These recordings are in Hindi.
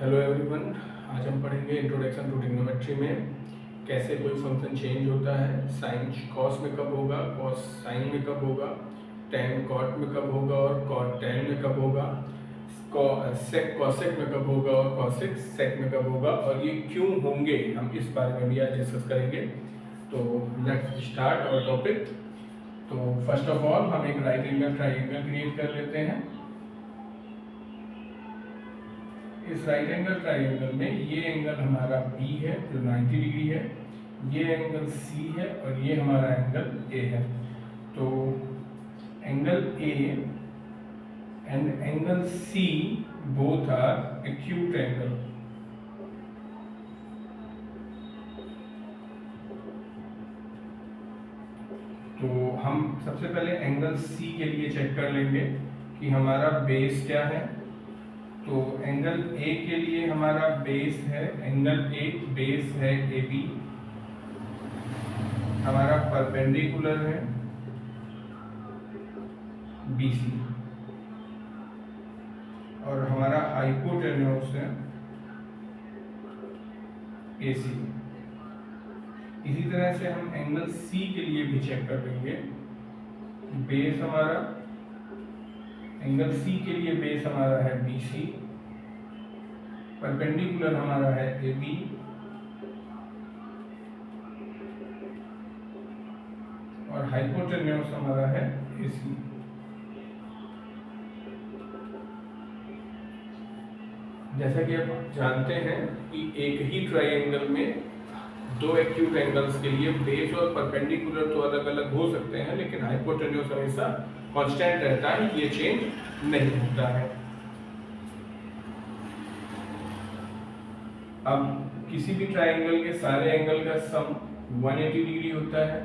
हेलो एवरीवन, आज हम पढ़ेंगे इंट्रोडक्शन टू ट्रिग्नोमेट्री में कैसे कोई फंक्शन चेंज होता है। साइन कॉस में कब होगा, कॉस साइन में कब होगा, टैन कॉट में कब होगा और कॉट टैन में कब होगा, सेक कॉसेक में कब होगा और कॉसेक सेक में कब होगा, और ये क्यों होंगे, हम इस बारे में भी आज डिस्कस करेंगे। तो लेट्स स्टार्ट आवर टॉपिक। तो फर्स्ट ऑफ ऑल हम एक राइट एंगल ट्राइंगल क्रिएट कर लेते हैं। इस राइट एंगल ट्राइंगल में ये एंगल हमारा B है जो 90 डिग्री है, ये एंगल C है और ये हमारा एंगल A है। तो angle A and angle C both are acute angle. तो हम सबसे पहले एंगल C के लिए चेक कर लेंगे कि हमारा बेस क्या है। तो एंगल A के लिए हमारा बेस है, एंगल A बेस है AB, हमारा परपेंडिकुलर है BC और हमारा हाइपोटेन्यूज है AC। इसी तरह से हम एंगल C के लिए भी चेक कर लेंगे। बेस हमारा एंगल C के लिए बेस हमारा है BC, परपेंडिकुलर हमारा है AB और हाइपोटेन्यूज हमारा है AC। जैसा कि आप जानते हैं कि एक ही ट्राइंगल में दो एक्यूट एंगल्स के लिए बेस और परपेंडिकुलर तो अलग अलग हो सकते हैं, लेकिन हाइपोटेन्यूज हमेशा कांस्टेंट रहता है, ये चेंज नहीं होता है। अब किसी भी ट्राइंगल के सारे एंगल का सम 180 डिग्री होता है।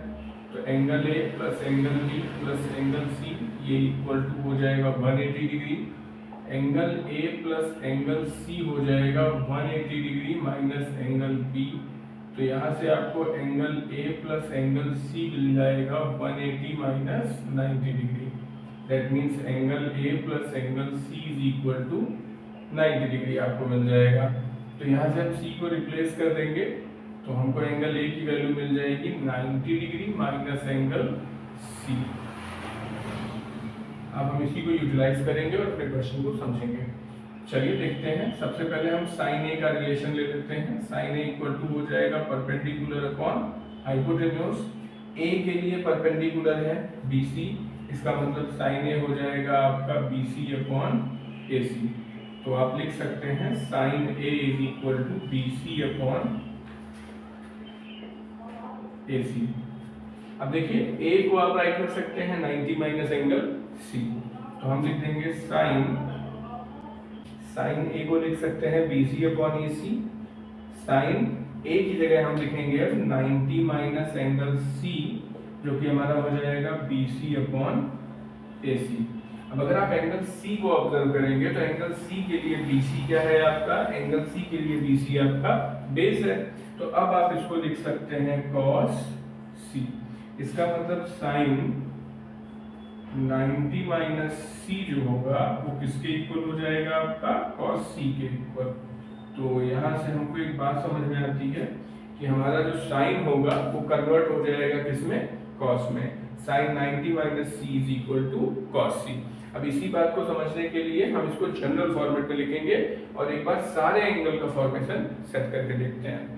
तो angle A plus angle B plus angle C ये इक्वल टू हो जाएगा 180 degree. Angle A plus angle C हो जाएगा 180 डिग्री माइनस एंगल B। तो यहाँ से आपको angle A plus angle C मिल जाएगा 180 minus 90 degree. That means angle A plus angle C is equal to 90 degree आपको मिल जाएगा। तो यहाँ से हम C को रिप्लेस कर देंगे तो हमको एंगल A की वैल्यू मिल जाएगी 90 डिग्री माइनस एंगल C। अब हम इसी को यूटिलाइज करेंगे और अपने क्वेश्चन को समझेंगे। चलिए देखते हैं। सबसे पहले हम साइन A का रिलेशन ले लेते हैं। साइन A इक्वल टू हो जाएगा परपेंडिकुलर अपॉन हाइपोटेन्यूज। A के लिए परपेंडिकुलर है BC, इसका मतलब साइन A हो जाएगा आपका BC अपॉन AC। तो आप लिख सकते हैं sine A is equal to BC upon AC। अब देखिए A को आप राइट कर सकते हैं 90 माइनस एंगल C। तो हम लिख देंगे साइन A को लिख सकते हैं BC upon AC। Sine A की जगह हम लिखेंगे 90 माइनस एंगल C जो कि हमारा हो जाएगा BC अपॉन AC। अब अगर आप एंगल C को ऑब्जर्व करेंगे तो एंगल C के लिए BC क्या है आपका, एंगल C के लिए BC आपका बेस है। तो अब आप इसको लिख सकते हैं cos C। इसका मतलब साइन 90 माइनस C जो होगा वो किसके इक्वल हो जाएगा आपका, cos C के इक्वल। तो यहाँ से हमको एक बात समझ में आती है कि हमारा जो साइन होगा वो कन्वर्ट हो जाएगा किसमें, cos में। Sine 90 minus C is equal to cos C। अब इसी बात को समझने के लिए हम इसको जनरल फॉर्मेट में लिखेंगे और एक बार सारे एंगल का फॉर्मेशन सेट करके देखते हैं।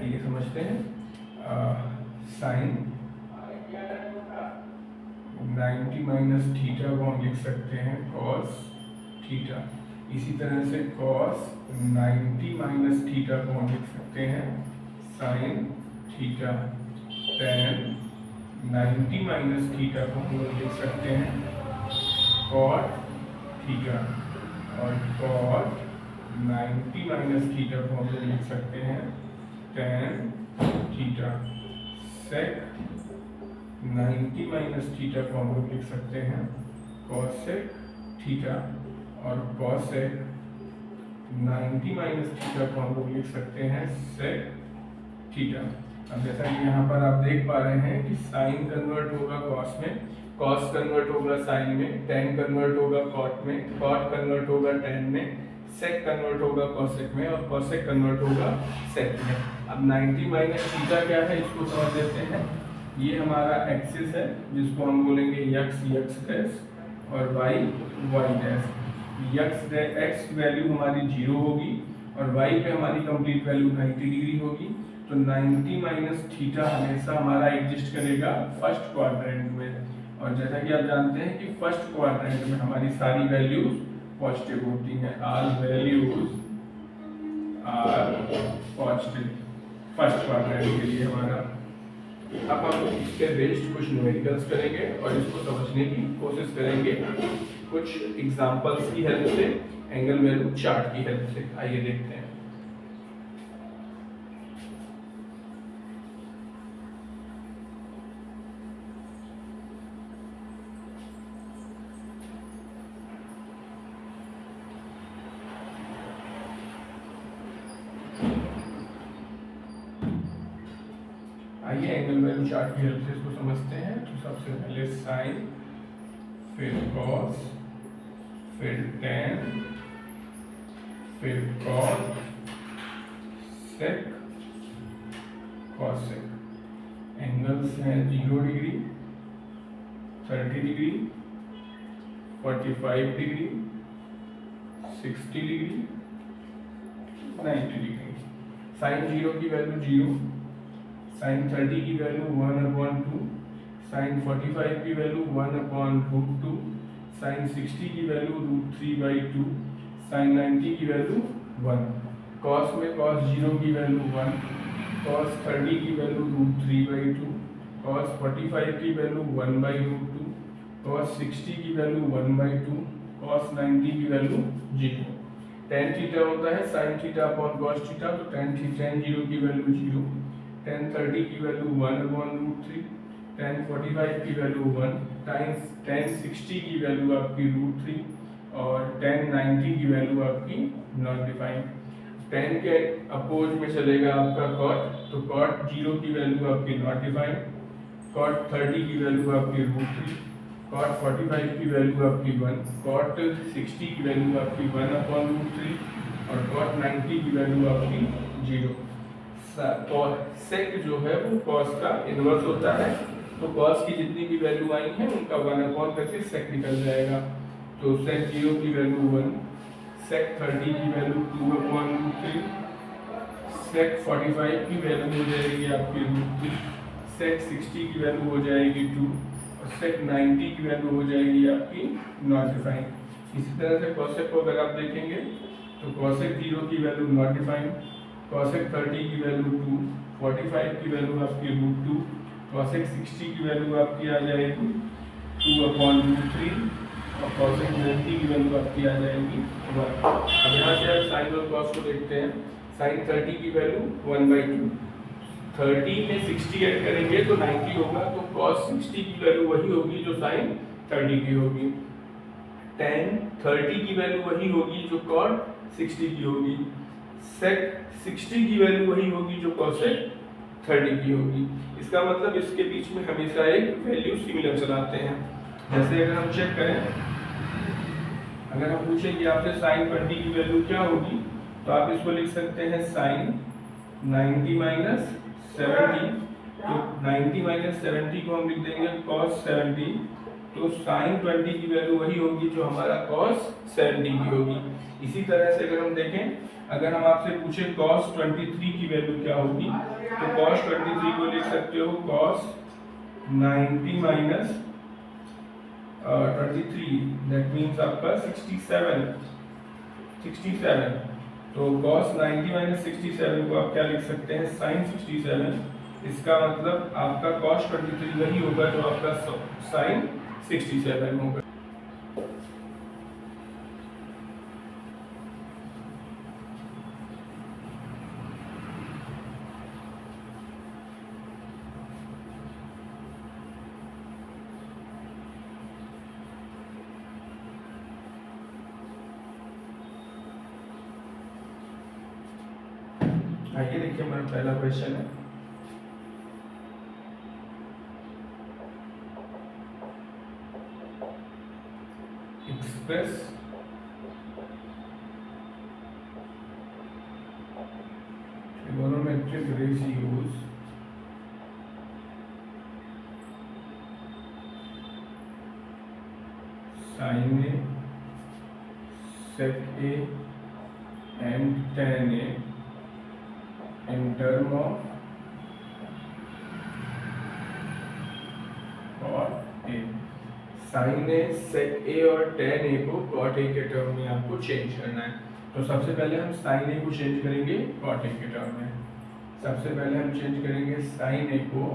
ये समझते हैं साइन 90 माइनस थीटा को हम लिख सकते हैं cos थीटा। इसी तरह से cos 90 माइनस थीटा को हम लिख सकते हैं sine theta. tan 90 minus theta को हम लोग लिख सकते हैं cot थीटा और cot 90 माइनस थीटा को हम लोग लिख सकते हैं tan theta sec 90 minus theta को हम लोग लिख सकते हैं कॉसेक थीटा, और कॉसेक 90 माइनस थीटा को हम लोग लिख सकते हैं सेक थीटा। अब जैसा कि यहाँ पर आप देख पा रहे हैं कि साइन कन्वर्ट होगा कॉस में, कॉस कन्वर्ट होगा साइन में, टेन कन्वर्ट होगा कॉट में, कॉट कन्वर्ट होगा टेन में, सेक कन्वर्ट होगा कॉसेक में, और कॉसेक कन्वर्ट होगा सेक में। अब 90 माइनस थीटा क्या है इसको समझ लेते हैं। ये हमारा एक्सिस है जिसको हम बोलेंगे यक्स यक्स डैश और Y Y dash. X value हमारी 0 होगी और वाई पे हमारी कंप्लीट वैल्यू 90 डिग्री होगी। तो 90 माइनस थीटा हमेशा हमारा एग्जिस्ट करेगा फर्स्ट क्वाड्रेंट में, और जैसा कि आप जानते हैं कि फर्स्ट क्वाड्रेंट में हमारी सारी वैल्यूज पॉजिटिव होती हैं। All values are positive first quadrant के लिए हमारा। अब हम इसके बेस्ड कुछ न्यूमेरिकल्स करेंगे और इसको समझने की कोशिश करेंगे कुछ एग्जांपल्स की हेल्प से, एंगल वैल्यू चार्ट की हेल्प से। आइए देखते हैं। आइए एंगल वैल्यू चार्ट की हेल्प से इसको समझते हैं। तो सबसे पहले साइन, फिर कॉस, फिर टेन, फिर कॉट, सेक, कॉसेक। एंगल्स हैं 0 degree, 30 degree, 45 degree, 60 degree, 90 degree. Sine 0 की वैल्यू 0, साइन 30 की वैल्यू 1/2, साइन 45 की वैल्यू 1/√2, साइन 60 की वैल्यू √3/2, साइन 90 की वैल्यू 1। कॉस में कॉस 0 की वैल्यू 1, कॉस 30 की वैल्यू √3/2, कॉस 45 की वैल्यू 1/√2, कॉस 60 की वैल्यू 1/2, कॉस 90 की वैल्यू 0। टेन थीटा होता है sine theta upon cos theta, तो टेन 0 की वैल्यू 0, टेन 30 की वैल्यू 1/√3, टेन 45 की वैल्यू 1, टेन 60 की वैल्यू आपकी √3 और टेन 90 की वैल्यू आपकी नॉट डिफाइंड। टेन के अपोज में चलेगा आपका कॉट, तो कॉट 0 की वैल्यू आपकी नॉट डिफाइंड, कॉट 30 की वैल्यू आपकी √3, कॉट 45 की वैल्यू आपकी 1, कॉट 60 की वैल्यू आपकी 1/√3 और कॉट 90 की वैल्यू आपकी 0। सेक जो है वो कॉस का इनवर्स होता है, तो कॉस की जितनी भी वैल्यू आई है उनका 1 करके सेक निकल जाएगा। तो सेक 0 की वैल्यू 1, सेक 30 की वैल्यू 2/√3, सेक 45 की वैल्यू हो जाएगी आपकी √3, सेक 60 की वैल्यू हो जाएगी 2 और सेक 90 की वैल्यू हो जाएगी आपकी नॉट डिफाइंड। इसी तरह से कॉसेक को अगर आप देखेंगे तो कॉसेक 0 की वैल्यू नॉट डिफाइंड, कॉसेक 30 की वैल्यू 2, 45 की वैल्यू आपकी √2, कॉसेक 60 की वैल्यू आपकी आ जाएगी 2/√3 और कॉसेक 90 की वैल्यू आपकी आ जाएगी 1। अब यहाँ से आप साइन और कॉस को देखते हैं। साइन 30 की वैल्यू 1/2, 30 में 60 ऐड करेंगे तो 90 होगा, तो कॉस 60 की वैल्यू वही होगी जो साइन 30 की होगी। टेन 30 की वैल्यू वही होगी जो कॉट 60 की होगी। सेक 60 की वैल्यू वही होगी जो कॉसेक 30 की होगी। इसका मतलब इसके बीच में हमेशा एक वैल्यू सिमिलर चलाते हैं। जैसे अगर हम चेक करें, अगर हम पूछें कि आपसे साइन 20 की वैल्यू क्या होगी, तो आप इसको लिख सकते हैं साइन 90 माइनस 70। तो 90 माइनस 70 को हम लिख देंगे कॉस 70। तो साइन 20 की वैल्यू वही होगी जो हमारा कॉस 70 की होगी। इसी तरह से अगर हम देखें, अगर हम आपसे पूछें cos 23 की वैल्यू क्या होगी, तो cos 23 को लिख सकते हो cos 90 माइनस 23, दैट मीन्स आपका 67। तो cos 90 माइनस 67 को आप क्या लिख सकते हैं sin 67। इसका मतलब आपका cos 23 वही होगा जो आपका sin 67 होगा। आइए देखिए हमारा पहला क्वेश्चन है, express trigonometric ratios sin A, sec A and tan A in term of cot A। sin A, sec A और tan A को cot A के टर्म में आपको चेंज करना है। तो सबसे पहले हम sin A को चेंज करेंगे cot A के टर्म में। सबसे पहले हम चेंज करेंगे sin A को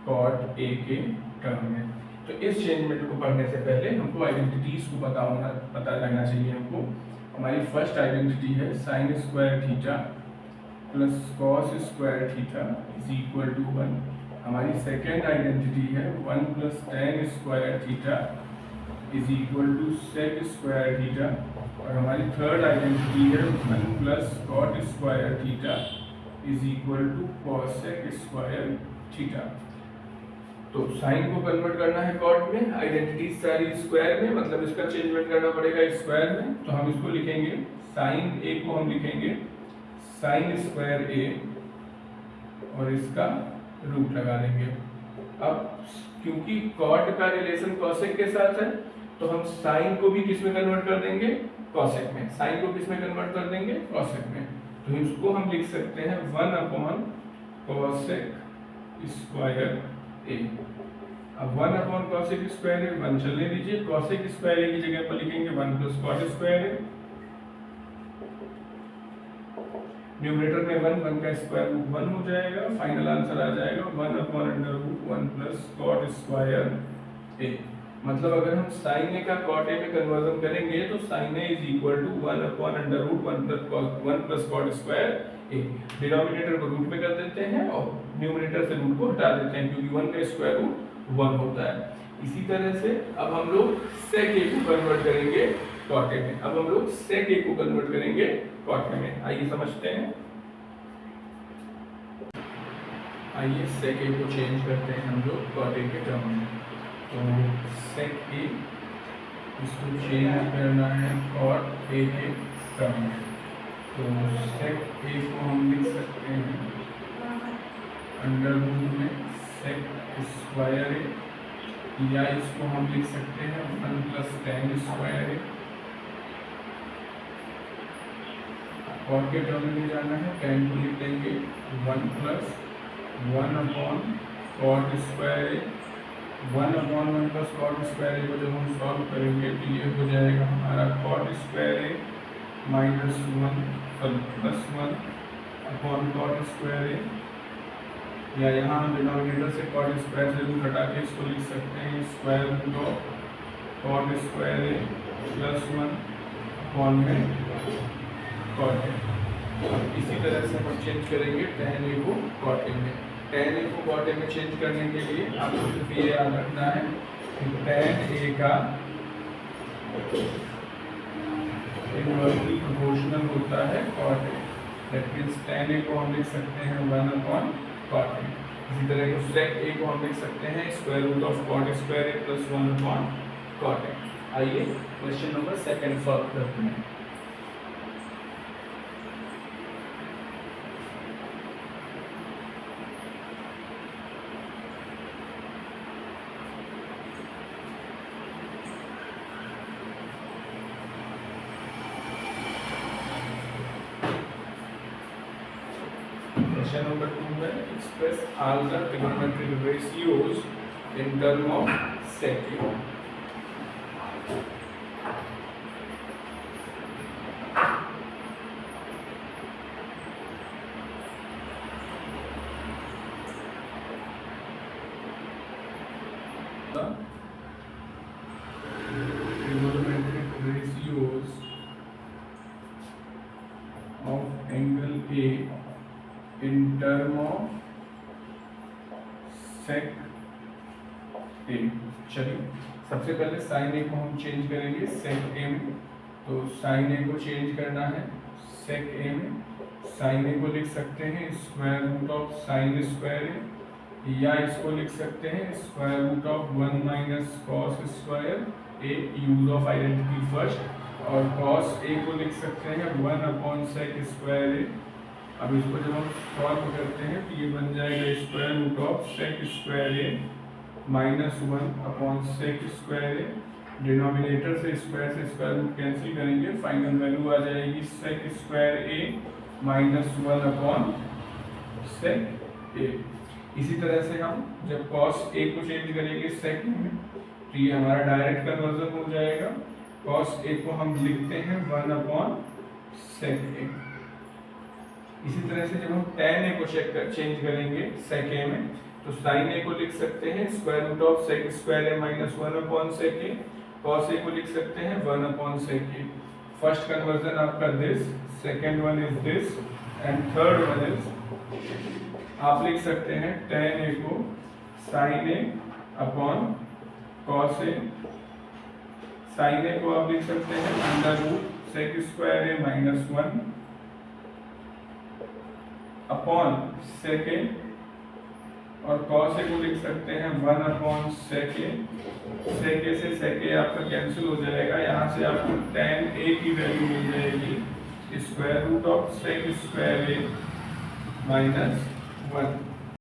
cot A के टर्म में। तो इस चेंजमेंट को पढ़ने से पहले हमको आइडेंटिटीज को पता रहना चाहिए हमको। हमारी फर्स्ट आइडेंटिटी है sin square theta plus cos square theta is equal to 1। हमारी सेकेंड आइडेंटिटी है 1 plus tan square theta is equal to sec square theta. और हमारी थर्ड आइडेंटिटी है 1 plus cot square theta is equal to cosec square theta. तो साइन को कन्वर्ट करना है कॉट में, आइडेंटिटीज सारी स्क्वायर में, मतलब इसका चेंजमेंट करना पड़ेगा स्क्वायर में। तो हम इसको लिखेंगे साइन ए को हम लिखेंगे साइन स्क्वायर ए और इसका रूट लगा देंगे। अब क्योंकि कॉट का रिलेशन कॉसेक के साथ है तो हम साइन को भी किस में कन्वर्ट कर देंगे, कॉसेक में। साइन को किस में कन्वर्ट कर देंगे, कॉसेक में। तो इसको हम लिख सकते हैं 1 अपॉन कॉसेक स्क्वायर ए। अब 1 अपॉन कॉसेक स्क्वायर ए 1 चलने दीजिए, कॉसेक स्क्वायर ए की जगह पर लिखेंगे 1 प्लस कॉट स्क्वायर ए। न्यूमरेटर में 1 का स्क्वायर रूट 1 हो जाएगा, फाइनल आंसर आ जाएगा 1 upon under root 1 plus cot square A. मतलब अगर हम साइन ए का कॉट ए में कन्वर्जन करेंगे तो sine A is equal to 1 upon under root 1 plus cot square A. Denominator को रूट में कर देते हैं और न्यूमरेटर से रूट को हटा देते हैं क्योंकि 1 का स्क्वायर रूट 1 होता है। इसी तरह से अब हम लोग सेक ए को कन्वर्ट करेंगे कॉट ए में। अब हम लोग सेक ए को कन्वर्ट करेंगे कॉट ए में। आइए समझते हैं। आइए सेक ए को चेंज करते हैं हम लोग कॉट ए के टर्म में। तो सेक ए इसको चेंज करना है कॉट ए के टर्म में। तो सेक ए को हम लिख सकते हैं अंडर रूट में सेक स्क्वायर ए, या इसको हम लिख सकते हैं 1 प्लस tan स्क्वायर ए। कॉट के टर्म में जाना है, tan को लिख देंगे 1 प्लस 1 अपॉन कॉट स्क्वायर ए। 1 अपॉन 1 प्लस कॉट स्क्वायर ए को जब हम सॉल्व करेंगे तो ये हो जाएगा हमारा cot square A minus 1 plus 1 upon cot square A, या यहाँ हम डिनोमिनेटर से कॉट स्क्वायर से रूट हटा के इसको लिख सकते हैं square root of cot square A plus 1 upon में कॉट ए। इसी तरह से हम चेंज करेंगे tan ए को कॉट ए में। tan ए को कॉट ए में चेंज करने के लिए आपको सिर्फ ये याद रखना है कि tan ए का इनवर्सली प्रोपोर्शनल होता है cot A. That means tan A को हम लिख सकते हैं 1 अपॉन कॉट ए। इसी तरह सेक ए को हम लिख सकते हैं square root of cot square A plus 1 upon cot A. आइए क्वेश्चन नंबर 2 सॉल्व करते हैं। Question number 2 है express all the trigonometric ratios in term of sec A। Trigonometric ratios of angle A in term of sec A। चलिए सबसे पहले sin A को हम चेंज करेंगे sec A में। तो sin A को चेंज करना है sec A में। साइन ए को लिख सकते हैं square root of sine square A, या इसको लिख सकते हैं square root of 1 minus cos square A, use of identity first. और कॉस ए को लिख सकते हैं 1 अपॉन सेक स्क्वायर ए। अब इसको जब हम सॉल्व करते हैं तो ये बन जाएगा square root of sec square A minus 1 upon sec square A. Denominator से स्क्वायर रूट कैंसिल करेंगे, फाइनल वैल्यू आ जाएगी sec square A minus 1 upon sec A. इसी तरह से हम जब कॉस ए को चेंज करेंगे सेक में तो ये हमारा डायरेक्ट कन्वर्जन हो जाएगा। कॉस ए को हम लिखते हैं 1 अपॉन सेक ए। इसी तरह से जब हम tan ए को चेंज करेंगे सेक ए में तो साइन ए को लिख सकते हैं square root of sec square A minus 1 upon sec A. Cos A को लिख सकते हैं 1 upon sec A. First conversion आपका this, second one is this and third one is आप लिख सकते हैं tan ए को sine A upon cos A. Sine A को आप लिख सकते हैं under root sec square A minus 1 upon sec A, और कॉस ए को लिख सकते हैं 1 अपॉन सेक ए। सेक ए से सेक ए आपका कैंसिल हो जाएगा, यहाँ से आपको tan ए की वैल्यू मिल जाएगी square root of sec square A minus 1।